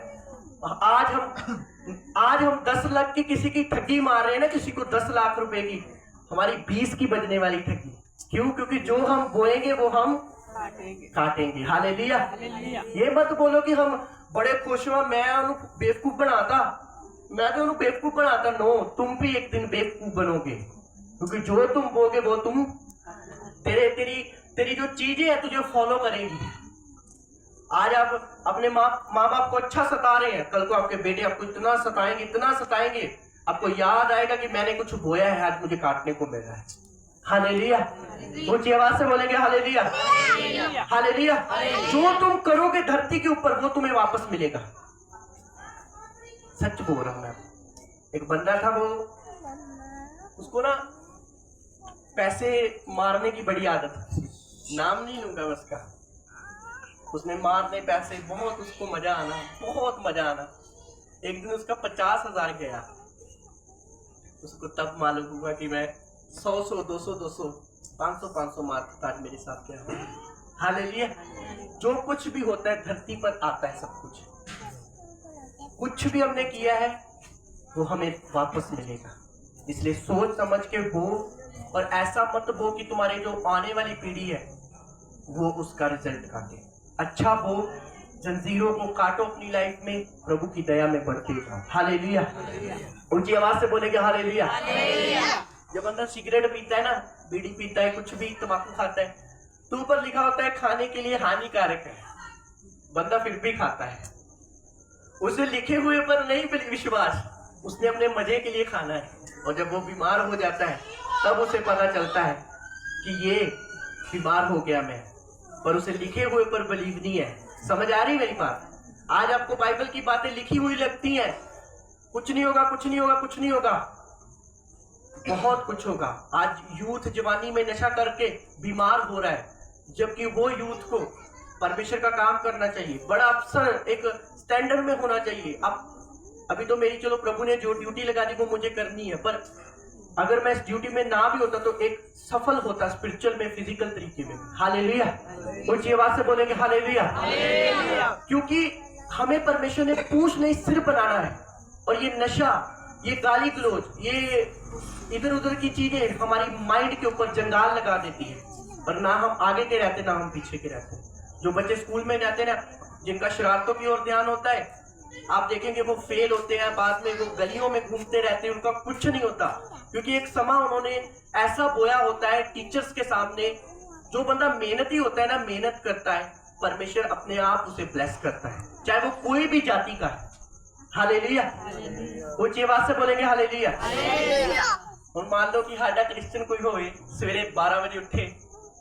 आज हम 10 लाख की किसी की ठगी मार रहे हैं ना, किसी को 10 लाख रुपए की, हमारी 20 की बजने वाली ठगी। क्यों? क्योंकि जो हम बोएंगे वो हम काटेंगे। हालेलुया। ये मत बोलो कि हम बड़े खुश हुआ, मैं उन्हें बेवकूफ बनाता, मैं तो उन्हें बेवकूफ बनाता। नो, तुम भी एक दिन बेवकूफ बनोगे, क्योंकि जो तुम बोगे वो तुम तेरी जो चीजें हैं तुझे फॉलो करेंगी। आज आप अपने माँ बाप को अच्छा सता रहे हैं, कल को आपके बेटे आपको इतना सताएंगे, आपको याद आएगा कि मैंने कुछ बोया है, आज मुझे काटने को मिला है। हालेलुया। ऊंची आवाज से बोलेंगे हालेलुया, हालेलुया। जो तुम करोगे धरती के ऊपर वो तुम्हें वापस मिलेगा। सच बोल रहा हूं मैं। एक बंदा था, वो उसको ना पैसे मारने की बड़ी आदत थी, नाम नहीं लूंगा उसका। उसने मारने पैसे, बहुत उसको मजा आना, बहुत मजा आना। एक दिन उसका 50,000 गया। उसको तब मालूम हुआ कि मैं 100, 200, 500 मारता आज मेरे साथ क्या है। हालेलुया। जो कुछ भी होता है धरती पर आता है, सब कुछ भी हमने किया है वो हमें वापस मिलेगा। इसलिए सोच समझ के बो, और ऐसा मत बो कि तुम्हारे जो आने वाली पीढ़ी है वो उसका रिजल्ट काटे। अच्छा बो, जंजीरों को काटो अपनी लाइफ में, प्रभु की दया में बढ़ते जाओ। हालेलुया। ऊंची आवाज से बोलेंगे हालेलुया। जब बंदा सिगरेट पीता है ना, बीड़ी पीता है, कुछ भी तंबाकू खाता है, तो ऊपर लिखा होता है खाने के लिए हानिकारक है, बंदा फिर भी खाता है। उसे लिखे हुए पर नहीं विश्वास, उसने अपने मजे के लिए खाना है। और जब वो बीमार हो जाता है तब उसे पता चलता है कि ये बीमार हो गया मैं, पर उसे लिखे हुए पर बिलीव नहीं है। समझ आ रही मेरी बात? आज आपको बाइबल की बातें लिखी हुई लगती हैं, कुछ नहीं होगा, कुछ नहीं होगा, कुछ नहीं होगा, बहुत कुछ होगा। आज यूथ जवानी में नशा करके बीमार हो रहा है, जबकि वो यूथ को परमेश्वर का काम करना चाहिए, बड़ा अफसर एक स्टैंडर्ड में होना चाहिए। अब अभी तो मेरी चलो प्रभु ने जो ड्यूटी लगा दी वो मुझे करनी है, पर अगर मैं इस ड्यूटी में ना भी होता तो एक सफल होता स्पिरिचुअल में, फिजिकल तरीके में। हालेलुया, ऊंची आवाज से बोलेंगे हालेलुया। क्योंकि हमें परमेश्वर ने पूंछ नहीं सिर बनाना है, और ये नशा, ये गाली गलौज, ये इधर उधर की चीजें हमारी माइंड के ऊपर जंगाल लगा देती है, और ना हम आगे के रहते ना हम पीछे के रहते। जो बच्चे स्कूल में रहते हैं ना, जिनका शरारतों की ओर ध्यान होता है, आप देखेंगे वो फेल होते हैं, बाद में वो गलियों में घूमते रहते हैं, उनका कुछ नहीं होता, क्योंकि एक समा उन्होंने ऐसा बोया होता है टीचर्स के सामने। जो बंदा मेहनती होता है ना, मेहनत करता है, परमेश्वर अपने आप उसे ब्लेस करता है, चाहे वो कोई भी जाति का है। हालेलुया, ऊंची आवाज से बोलेंगे हालेलुया। और मान लो कि हाडा क्रिश्चियन कोई होए, सवेरे 12 बजे उठे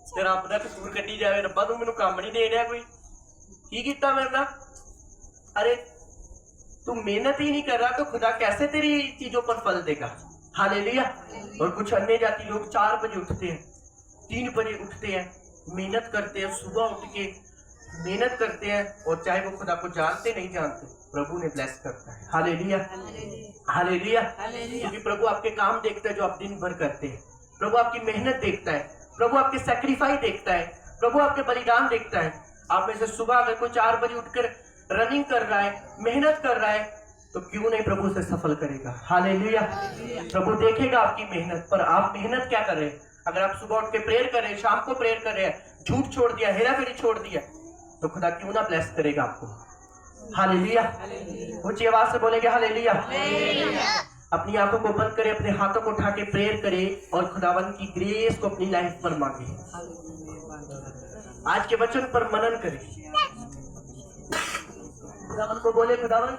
ते रब दा कसूर कड्डी जावे, रब्बा तू मैनू काम नहीं दे रहा, कोई की कीता मेरे नाल? अरे तू मेहनत ही नहीं कर रहा तो खुदा कैसे तेरी चीजों पर फल देगा? हालेलुया। और कुछ अन्य जाति लोग 4 बजे उठते हैं, 3 बजे उठते हैं, मेहनत करते हैं, सुबह उठ के मेहनत करते हैं, और चाहे वो खुदा को जानते नहीं जानते, प्रभु ने ब्लेस करता है। Hallelujah, hallelujah. क्योंकि प्रभु आपके काम देखता है जो आप दिन भर करते हैं, प्रभु आपकी मेहनत देखता है, प्रभु आपके सैक्रिफाइस देखता है, प्रभु आपके बलिदान देखता है। आप में से सुबह अगर कोई 4 बजे उठकर रनिंग कर रहा है, मेहनत कर रहा है, तो क्यों नहीं प्रभु से सफल करेगा? हालेलुया। प्रभु देखेगा आपकी मेहनत, पर आप मेहनत क्या कर रहे हैं? अगर आप सुबह उठ के प्रेयर कर रहे हैं, शाम को प्रेयर कर रहे हैं, झूठ छोड़ दिया, हेरा फेरी छोड़ दिया, तो खुदा क्यों ना ब्लेस करेगा आपको? हालेलुया, ऊंची आवाज से बोलेंगे हालेलुया। अपनी आंखों को बंद करें, अपने हाथों को उठा के प्रेयर करें, और खुदावन की ग्रेस को अपनी लाइफ पर मांगे। आज के वचन पर मनन करें, खुदावन को बोले, खुदावन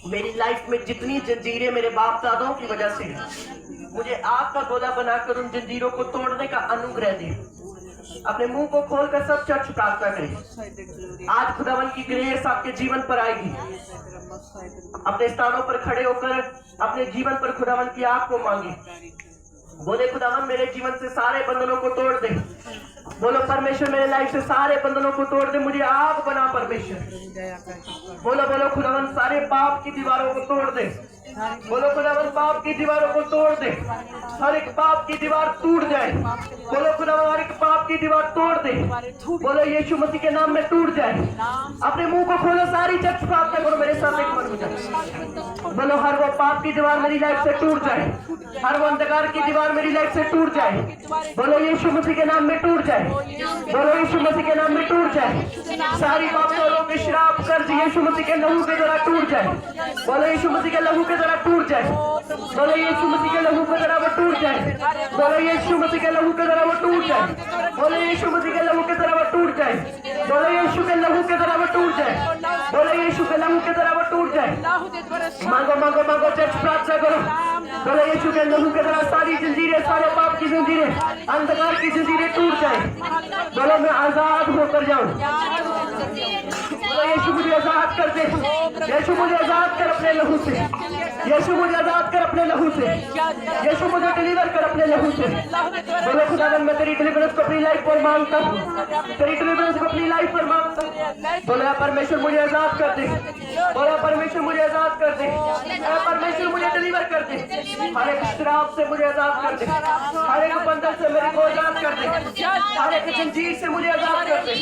मेरी लाइफ में जितनी जंजीरें मेरे बाप दादाओं की वजह से हैं, मुझे आग का गोला बनाकर उन जंजीरों को तोड़ने का अनुग्रह दे। अपने मुंह को खोलकर सब चर्च प्रार्थना करें। आज खुदावन की ग्रेस आपके जीवन पर आएगी। अपने स्थानों पर खड़े होकर अपने जीवन पर खुदावन की आग को मांगे। बोले, खुदावन मेरे जीवन से सारे बंधनों को तोड़ दे। बोलो, परमेश्वर मेरे लाइफ से सारे बंधनों को तोड़ दे, मुझे आग बना परमेश्वर। बोलो बोलो, खुदावन सारे पाप की दीवारों को तोड़ दे। बोलो, खुदावन पाप की दीवारों को तोड़ दे, हर एक पाप की दीवार टूट जाए। बोलो, खुदावन हर एक पाप की दीवार तोड़ दे। बोलो, यीशु मसीह के नाम में टूट जाए। अपने मुंह को खोलो, सारी चर्च प्रार्थना करो मेरे साथ एक मन में। बोलो, हर वो पाप की दीवार मेरी लाइफ से टूट जाए, हर वो अंधकार की दीवार मेरी लाइफ से टूट जाए। बोलो, यीशु मसीह के नाम में टूट जाए। बोलो, यीशु मसीह के नाम में टूट जाए। सारी पापों के श्राप कर्ज यीशु मसीह के लहू के द्वारा टूट जाए। बोलो, यीशु मसीह के लहू के द्वारा टूट जाए। बोलो, यीशु मसीह के लहू के द्वारा वो टूट जाए। बोलो, यीशु मसीह के लहू के द्वारा वो टूट जाए। बोलो, यीशु मसीह के लहू के द्वारा वो टूट जाए। बोलो, यीशु के लहू के द्वारा वो टूट जाए। बोलो, यीशु के लहू के द्वारा वो टूट जाए। मांगो मांगो मांगो, चर्च प्रार्थना करो। बोलो, यीशु के लहू के द्वारा सारी जंजीरें, सारे पाप की जंजीरें, अंधकार की जंजीरें टूट जाए। बोलो, मैं आजाद होकर जाऊं। बोलो, यीशु मुझे आजाद कर दे। यीशु मुझे आजाद कर अपने लहू से। यीशु मुझे आजाद कर अपने लहू से। यीशु मुझे डिलीवर कर अपने लहू से। बोलो, खुदावन मैं तेरी डिलीवरेंस को अपनी लाइफ पर मांगता हूँ, तेरी डिलीवरेंस को अपनी लाइफ पर मांगता हूँ। बोलो, परमेश्वर मुझे आजाद कर दे। बोलो, परमेश्वर मुझे आजाद कर दे। परमेश्वर मुझे डिलीवर कर दे। हर एक श्राप से मुझे आजाद कर दे। हर एक बंधन से मेरे को आजाद कर दे। हर एक जंजीर से मुझे आजाद कर दे।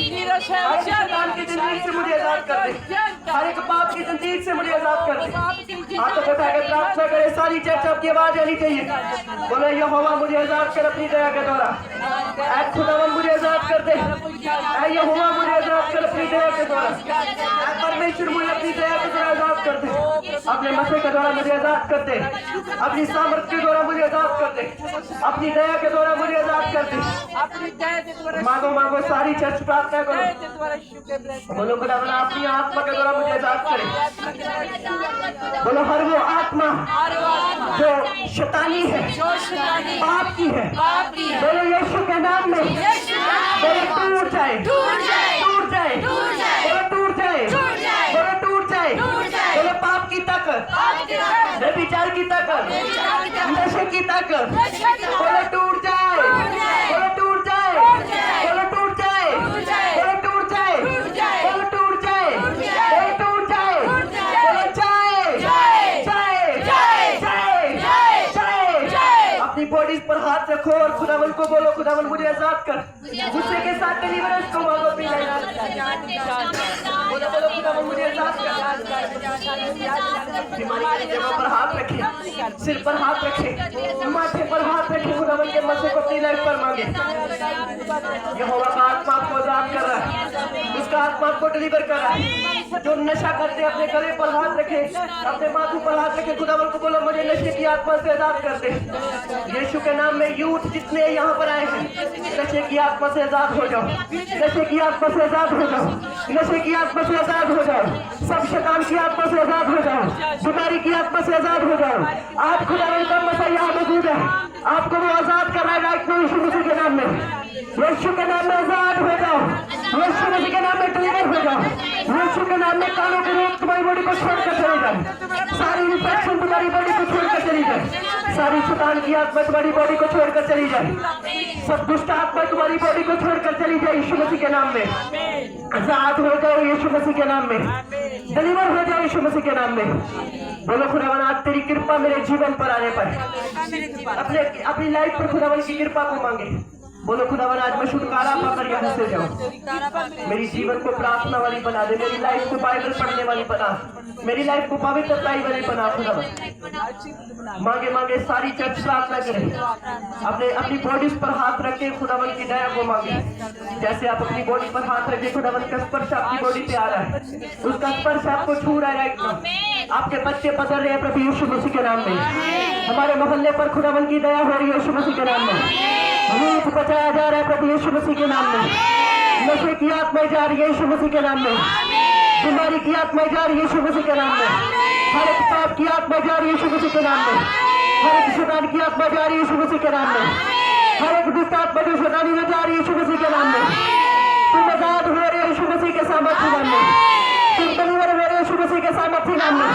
हर एक शैतान की जंजीर से मुझे आजाद कर दे। हर एक पाप की जंजीर से मुझे आजाद कर दे। हाथों को उठाकर प्रार्थना करें, सारी चर्च आपकी आवाज आनी चाहिए। बोलो, यहोवा मुझे आजाद कर अपनी दया के द्वारा। ऐ खुदावन मुझे आजाद कर दे। ऐ यहोवा मुझे आजाद कर अपनी दया के द्वारा। ऐ परमेश्वर मुझे अपनी दया के द्वारा आजाद कर दे। अपने मसीह के द्वारा मुझे आजाद कर दे। अपनी सामर्थ के द्वारा मुझे आजाद कर दे। अपनी दया के द्वारा मुझे आजाद कर दे। मांगो मांगो, सारी चर्च प्रार्थना करो। बोलो, खुदावन अपनी आत्मा के द्वारा मुझे आजाद करे। बोलो, हर वो आत्मा जो शैतानी है, पाप की है, बोलो यीशु के नाम में बोलो टूट जाए, टूट जाए, टूट जाए, बोलो टूट जाए, बोलो टूट जाए। बोलो, पाप की ताकत, व्यभिचार की ताकत, नशे की ताकत, बोलो टूट जाए, बोलो टूट जाए, बोलो टूट जाए, बोलो टूट जाए, रखो और खुदावन को बोलो, खुदावन मुझे आजाद कर। गुस्से के साथ डिलीवरेंस को मांगो अपनी लाइफ। बोलो बोलो खुदावन मुझे आजाद कर। बीमारी की जगह पर हाथ रखे, सिर पर हाथ रखे, माथे पर हाथ रखे, खुदावन के मसीह को अपनी लाइफ पर मांगे। यहोवा का आत्मा आपको आजाद कर रहा है, उसका आत्मा आपको डिलीवर कर रहा है। जो नशा करते हैं अपने गले पर हाथ रखे, अपने माथों पर हाथ रखे, खुदावन को बोलो मुझे नशे की आत्मा से आजाद कर दे। यीशु के नाम में यूथ जितने यहाँ पर आए हैं, नशे की आत्मा से आजाद हो जाओ, नशे की आत्मा से आजाद हो जाओ, नशे की आत्मा से आजाद हो जाओ, सब शैतान की आत्मा से आजाद हो जाओ, बीमारी की आत्मा से आजाद हो जाओ। आज खुदावन का मसीह यहाँ मौजूद है, आपको वो आजाद कर रहा है राइट नाउ यीशु मसीह के नाम में। यीशु के नाम में आजाद हो जाओ, यीशु मसीह के नाम में डिलीवर हो जाओ, यीशु के नाम में कानों के रोग तुम्हारी बॉडी को छोड़कर चले जाए, सारी इन्फेक्शन तुम्हारी बॉडी को छोड़कर चली जाए, सारी शैतान की आत्मा तुम्हारी बॉडी को छोड़कर चली जाए, सब दुष्ट आत्मा तुम्हारी बॉडी को छोड़कर चली जाए यीशु मसीह के नाम में। आजाद हो जाओ यीशु मसीह के नाम में, डिलीवर हो जाओ यीशु मसीह के नाम में। बोलो खुदावन आज तेरी कृपा मेरे जीवन पर आने पर, अपनी लाइफ पर खुदावन की कृपा को मांगे। बोलो खुदावन आज मैं छुटकारा पाकर यहाँ से जाऊँ, मेरी जीवन को प्रार्थना वाली बना दे, मेरी लाइफ को बाइबल पढ़ने वाली बना, मेरी लाइफ को पवित्रता वाली बना खुदावन। मांगे मांगे सारी चर्च प्रार्थना करें, अपनी बॉडीज पर हाथ रखे, खुदावन की दया को मांगे। जैसे आप अपनी बॉडी पर हाथ रखे, खुदावन का स्पर्श आपकी बॉडी पे आ रहा है, उसका स्पर्श आपको छू रहा है राइट नाउ। आपके बच्चे पकड़ रहे हैं प्रभु यीशु मसीह के नाम में। हमारे मोहल्ले पर खुदावन की दया हो रही है यीशु मसीह के नाम में। यूथ बचाया जा रहा है प्रभु यीशु मसीह के नाम में। नशे की आत्माएं जा रही है यीशु मसीह के नाम में, बीमारी की आत्माएं जा रही है यीशु मसीह के नाम में, हर एक पाप की आत्मा जा रही है यीशु मसीह के नाम में, हर एक शैतान की आत्मा जा रही है यीशु मसीह के नाम में, हर एक दुष्ट आत्मा जो शैतानी में जा रही है यीशु मसीह के नाम में। तुम आजाद हो रहे हो यीशु मसीह के सामर्थ्य नाम में, तुम डिलीवर हो रहे हो यीशु मसीह के सामर्थ्य नाम में।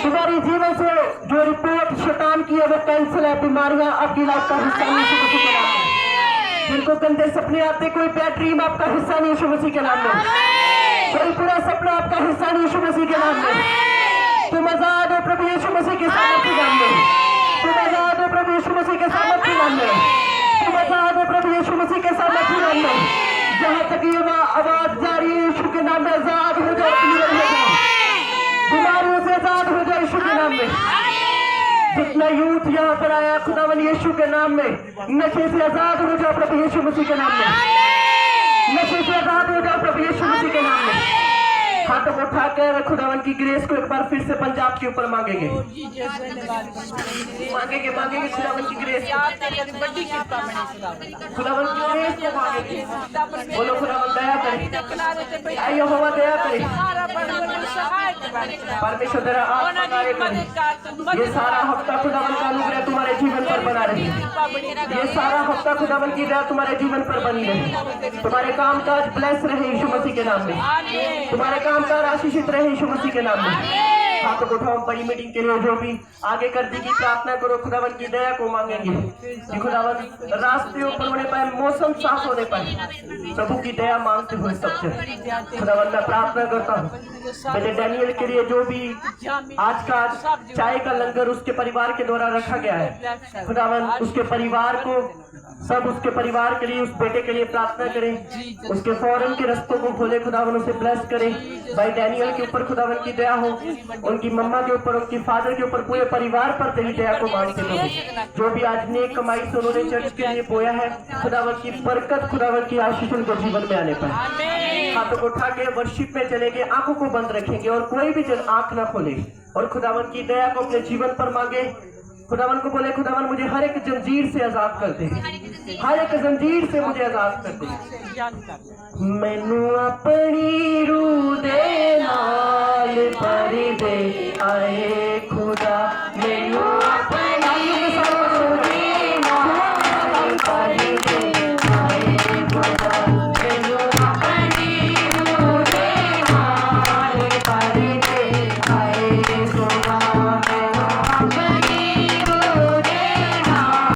तुम्हारी जीवन से जो रिपोर्ट शैतान की है वो कैंसिल है, बीमारियां आपकी लाइफ का हिस्सा नहीं यीशु मसीह के नाम में। जिनको गंदे सपने आते, कोई बैड ड्रीम आपका हिस्सा नहीं यीशु मसीह के नाम में, कोई बुरा सपना आपका हिस्सा नहीं यीशु मसीह के नाम में। तुम आजाद हो प्रभु यीशु मसीह के सामर्थ्य नाम में, तुम आजाद हो प्रभु यीशु मसीह के सामर्थ्य नाम में, तुम आजाद हो प्रभु यीशु मसीह के सामर्थ्य नाम में। जहाँ तक ये आवाज जा रही है यीशु के नाम में आजाद हो जाओ, बीमारियों से आजाद हो जाए यीशु के नाम में। जितना यूथ यहाँ पर आया खुदावन यीशु के नाम में, नशे से आजाद हो जाओ प्रभु यीशु मसीह के नाम में, नशे से आजाद हो जाओ प्रभु यीशु मसीह के नाम में। हाथों को उठाकर खुदावन की ग्रेस को एक बार फिर से पंजाब के ऊपर मांगेंगे, मांगेंगे मांगेंगे खुदावन की ग्रेस, खुदावन की ग्रेस को मांगेंगे। बोलो खुदावन दया करे, यहोवा दया करे, परमेश्वर तेरा आत्मा कार्य करे। ये सारा हफ्ता खुदावन का अनुग्रह तुम्हारे जीवन पर बना रहे, ये सारा हफ्ता खुदावन की दया तुम्हारे जीवन पर बनी रहे, तुम्हारे कामकाज ब्लेस रहे यीशु मसीह के नाम में, तुम्हारे कामकाज आशीषित रहे यीशु मसीह के नाम में। हाथों को उठाओ, बड़ी मीटिंग के लिए जो भी आगे करने की प्रार्थना करो, खुदावन की दया को मांगेंगे कि खुदावन रास्ते ऊपर होने पर, मौसम साफ होने पर प्रभु की दया मांगते हुए सबसे खुदावन मैं प्रार्थना करता हूँ। मैंने डैनियल के लिए जो भी आज का चाय का लंगर उसके परिवार के द्वारा रखा गया है, खुदावन उसके परिवार को, सब उसके परिवार के लिए, उस बेटे के लिए प्रार्थना करें, उसके फॉरेन के रास्तों को खोले, खुदावन उसे ब्लेस करें। भाई डैनियल के ऊपर खुदावन की दया हो, उनकी मम्मा के ऊपर, उनकी फादर के ऊपर, पूरे परिवार पर तेरी दया को मांगते हैं। जो भी आज नेक कमाई से उन्होंने चर्च के लिए बोया है, खुदावन की बरकत, खुदावन की आशीष उनको जीवन में आने पर। हाथों को उठा के वर्शिप में चलेंगे, आंखों को बंद रखेंगे और कोई भी जन आंख ना खोले और खुदावन की दया को अपने जीवन पर मांगे। खुदावन को बोले खुदावन मुझे हर एक जंजीर से आजाद कर दे, हर एक जंजीर से मुझे आजाद कर दे। मैनू अपनी रूह दे नाल भर दे आए खुदा।